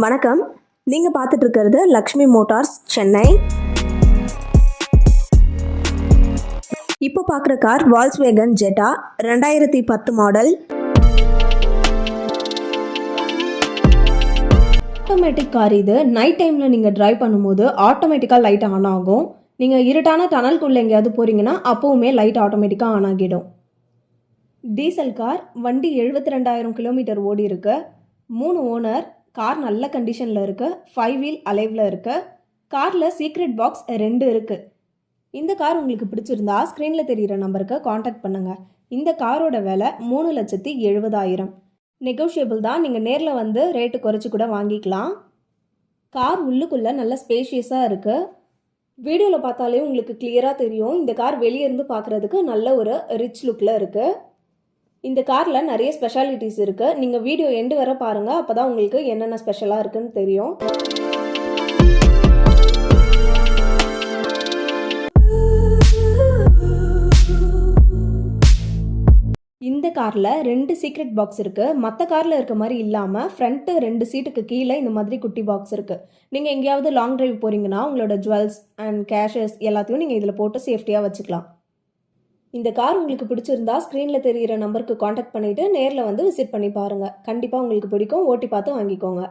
வணக்கம். நீங்கள் பார்த்துட்டு இருக்கிறது லக்ஷ்மி மோட்டார்ஸ் சென்னை. இப்போ பார்க்குற car Volkswagen Jetta 2010 model. Automatic car இது. நைட் டைமில் நீங்கள் டிரைவ் பண்ணும்போது ஆட்டோமேட்டிக்காக லைட் ஆன் ஆகும். நீங்கள் இருட்டான டனல்குள்ளே எங்கேயாவது போகிறீங்கன்னா அப்போவுமே லைட் ஆட்டோமேட்டிக்காக ஆன் ஆகிடும். Diesel car. வண்டி 72,000 கிலோமீட்டர் ஓடி இருக்கு. 3 ஓனர். கார் நல்ல கண்டிஷனில் இருக்குது. 5 வீல் அலைவில் இருக்குது. காரில் சீக்ரெட் பாக்ஸ் 2 இருக்குது. இந்த கார் உங்களுக்கு பிடிச்சிருந்தா ஸ்க்ரீனில் தெரிகிற நம்பருக்கு காண்டாக்ட் பண்ணுங்கள். இந்த காரோட விலை 3,70,000. நெகோஷியபிள் தான். நீங்கள் நேரில் வந்து ரேட்டு குறைச்சி கூட வாங்கிக்கலாம். கார் உள்ளுக்குள்ளே நல்ல ஸ்பேஷியஸாக இருக்குது. வீடியோவில் பார்த்தாலே உங்களுக்கு கிளியராக தெரியும். இந்த கார் வெளியே இருந்து பார்க்குறதுக்கு நல்ல ஒரு ரிச் லுக்கில் இருக்குது. இந்த காரில் நிறைய ஸ்பெஷாலிட்டிஸ் இருக்குது. நீங்கள் வீடியோ எண்டு வர பாருங்கள். அப்போ தான் உங்களுக்கு என்னென்ன ஸ்பெஷலாக இருக்குன்னு தெரியும். இந்த காரில் 2 சீக்ரெட் பாக்ஸ் இருக்குது. மற்ற காரில் இருக்க மாதிரி இல்லாமல் ஃப்ரண்ட்டு 2 சீட்டுக்கு கீழே இந்த மாதிரி குட்டி பாக்ஸ் இருக்குது. நீங்கள் எங்கேயாவது லாங் டிரைவ் போகிறீங்கன்னா உங்களோட ஜுவல்ஸ் அண்ட் கேஷஸ் எல்லாத்தையும் நீங்கள் இதில் போட்டு சேஃப்டியாக வச்சுக்கலாம். இந்த கார் உங்களுக்கு பிடிச்சிருந்தா ஸ்க்ரீனில் தெரிகிற நம்பருக்கு காண்டாக்ட் பண்ணிவிட்டு நேரில் வந்து விசிட் பண்ணி பாருங்கள். கண்டிப்பாக உங்களுக்கு பிடிக்கும். ஓட்டி பார்த்து வாங்கிக்கோங்க.